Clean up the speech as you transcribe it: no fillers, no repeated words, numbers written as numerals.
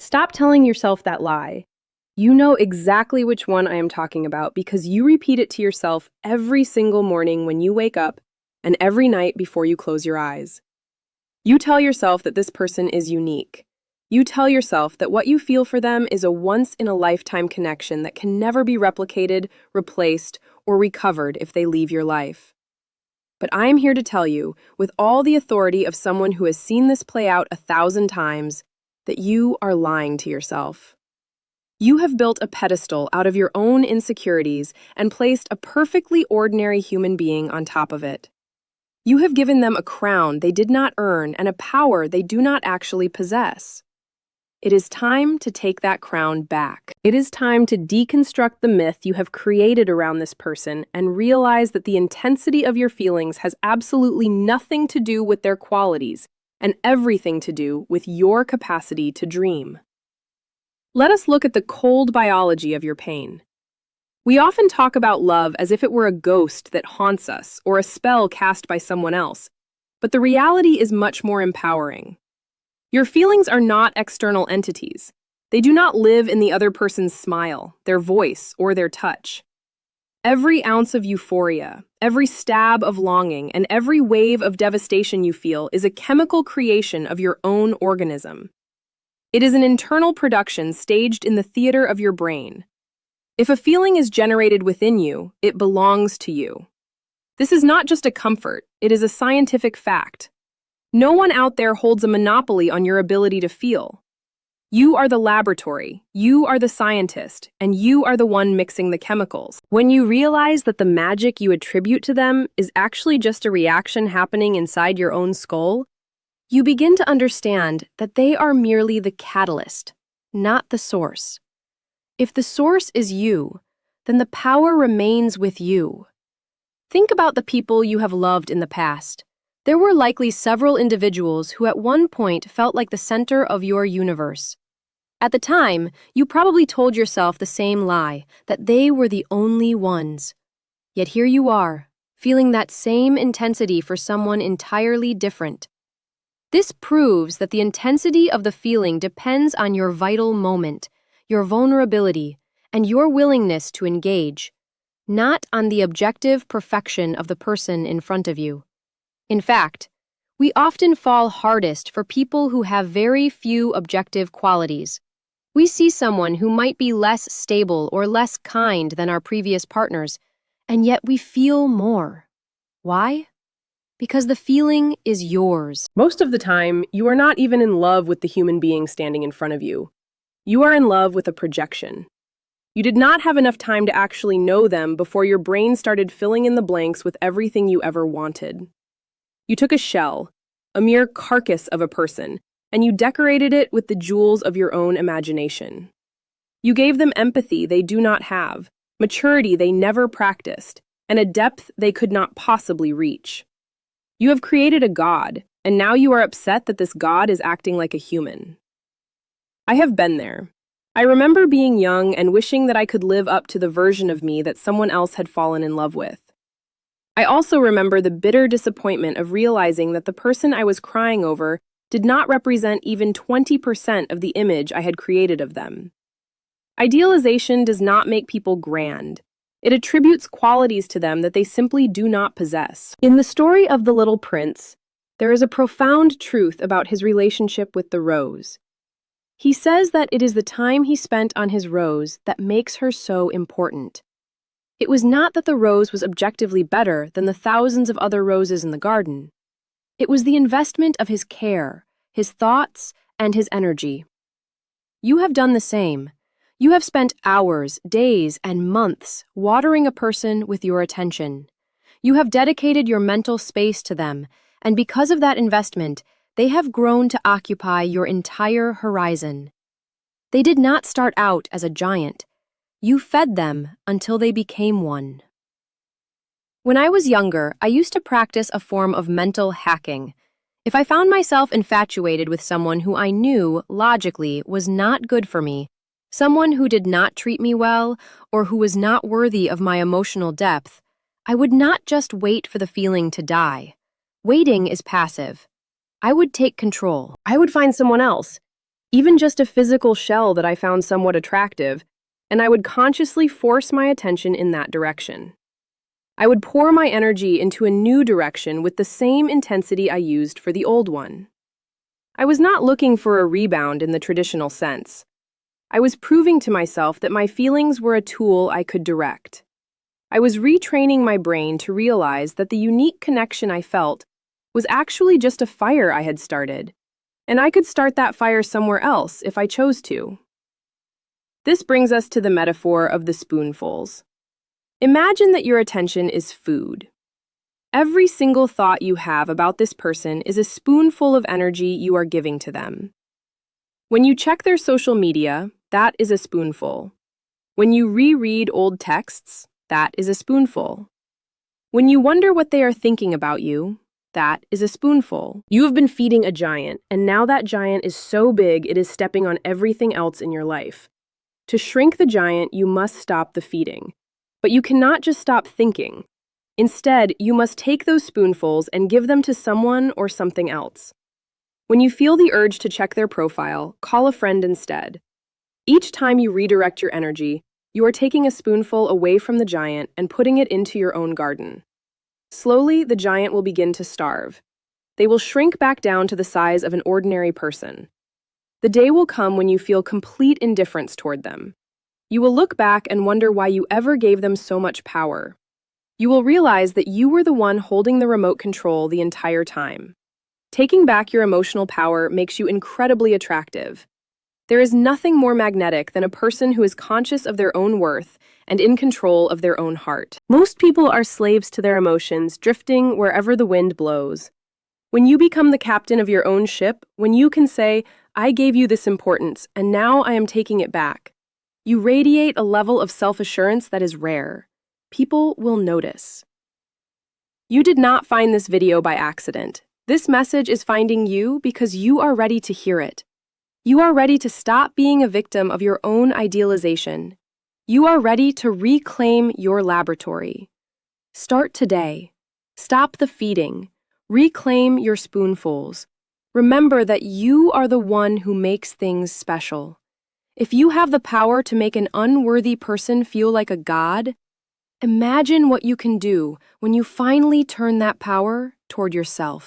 Stop telling yourself that lie. You know exactly which one I am talking about because you repeat it to yourself every single morning when you wake up and every night before you close your eyes. You tell yourself that this person is unique. You tell yourself that what you feel for them is a once-in-a-lifetime connection that can never be replicated, replaced, or recovered if they leave your life. But I am here to tell you, with all the authority of someone who has seen this play out 1,000 times, that you are lying to yourself. You have built a pedestal out of your own insecurities and placed a perfectly ordinary human being on top of it. You have given them a crown they did not earn and a power they do not actually possess. It is time to take that crown back. It is time to deconstruct the myth you have created around this person and realize that the intensity of your feelings has absolutely nothing to do with their qualities and everything to do with your capacity to dream. Let us look at the cold biology of your pain. We often talk about love as if it were a ghost that haunts us or a spell cast by someone else, but the reality is much more empowering. Your feelings are not external entities. They do not live in the other person's smile, their voice, or their touch. Every ounce of euphoria, every stab of longing, and every wave of devastation you feel is a chemical creation of your own organism. It is an internal production staged in the theater of your brain. If a feeling is generated within you, it belongs to you. This is not just a comfort, it is a scientific fact. No one out there holds a monopoly on your ability to feel. You are the laboratory, you are the scientist, and you are the one mixing the chemicals. When you realize that the magic you attribute to them is actually just a reaction happening inside your own skull, you begin to understand that they are merely the catalyst, not the source. If the source is you, then the power remains with you. Think about the people you have loved in the past. There were likely several individuals who at one point felt like the center of your universe. At the time, you probably told yourself the same lie, that they were the only ones. Yet here you are, feeling that same intensity for someone entirely different. This proves that the intensity of the feeling depends on your vital moment, your vulnerability, and your willingness to engage, not on the objective perfection of the person in front of you. In fact, we often fall hardest for people who have very few objective qualities. We see someone who might be less stable or less kind than our previous partners, and yet we feel more. Why? Because the feeling is yours. Most of the time, you are not even in love with the human being standing in front of you. You are in love with a projection. You did not have enough time to actually know them before your brain started filling in the blanks with everything you ever wanted. You took a shell, a mere carcass of a person, and you decorated it with the jewels of your own imagination. You gave them empathy they do not have, maturity they never practiced, and a depth they could not possibly reach. You have created a god, and now you are upset that this god is acting like a human. I have been there. I remember being young and wishing that I could live up to the version of me that someone else had fallen in love with. I also remember the bitter disappointment of realizing that the person I was crying over did not represent even 20% of the image I had created of them. Idealization does not make people grand. It attributes qualities to them that they simply do not possess. In the story of The Little Prince, there is a profound truth about his relationship with the rose. He says that it is the time he spent on his rose that makes her so important. It was not that the rose was objectively better than the thousands of other roses in the garden. It was the investment of his care, his thoughts, and his energy. You have done the same. You have spent hours, days, and months watering a person with your attention. You have dedicated your mental space to them, and because of that investment, they have grown to occupy your entire horizon. They did not start out as a giant. You fed them until they became one. When I was younger, I used to practice a form of mental hacking. If I found myself infatuated with someone who I knew, logically, was not good for me, someone who did not treat me well, or who was not worthy of my emotional depth, I would not just wait for the feeling to die. Waiting is passive. I would take control. I would find someone else, even just a physical shell that I found somewhat attractive, and I would consciously force my attention in that direction. I would pour my energy into a new direction with the same intensity I used for the old one. I was not looking for a rebound in the traditional sense. I was proving to myself that my feelings were a tool I could direct. I was retraining my brain to realize that the unique connection I felt was actually just a fire I had started, and I could start that fire somewhere else if I chose to. This brings us to the metaphor of the spoonfuls. Imagine that your attention is food. Every single thought you have about this person is a spoonful of energy you are giving to them. When you check their social media, that is a spoonful. When you reread old texts, that is a spoonful. When you wonder what they are thinking about you, that is a spoonful. You have been feeding a giant, and now that giant is so big it is stepping on everything else in your life. To shrink the giant, you must stop the feeding. But you cannot just stop thinking. Instead, you must take those spoonfuls and give them to someone or something else. When you feel the urge to check their profile, call a friend instead. Each time you redirect your energy, you are taking a spoonful away from the giant and putting it into your own garden. Slowly, the giant will begin to starve. They will shrink back down to the size of an ordinary person. The day will come when you feel complete indifference toward them. You will look back and wonder why you ever gave them so much power. You will realize that you were the one holding the remote control the entire time. Taking back your emotional power makes you incredibly attractive. There is nothing more magnetic than a person who is conscious of their own worth and in control of their own heart. Most people are slaves to their emotions, drifting wherever the wind blows. When you become the captain of your own ship, when you can say, "I gave you this importance, and now I am taking it back," you radiate a level of self-assurance that is rare. People will notice. You did not find this video by accident. This message is finding you because you are ready to hear it. You are ready to stop being a victim of your own idealization. You are ready to reclaim your laboratory. Start today. Stop the feeding. Reclaim your spoonfuls. Remember that you are the one who makes things special. If you have the power to make an unworthy person feel like a god, imagine what you can do when you finally turn that power toward yourself.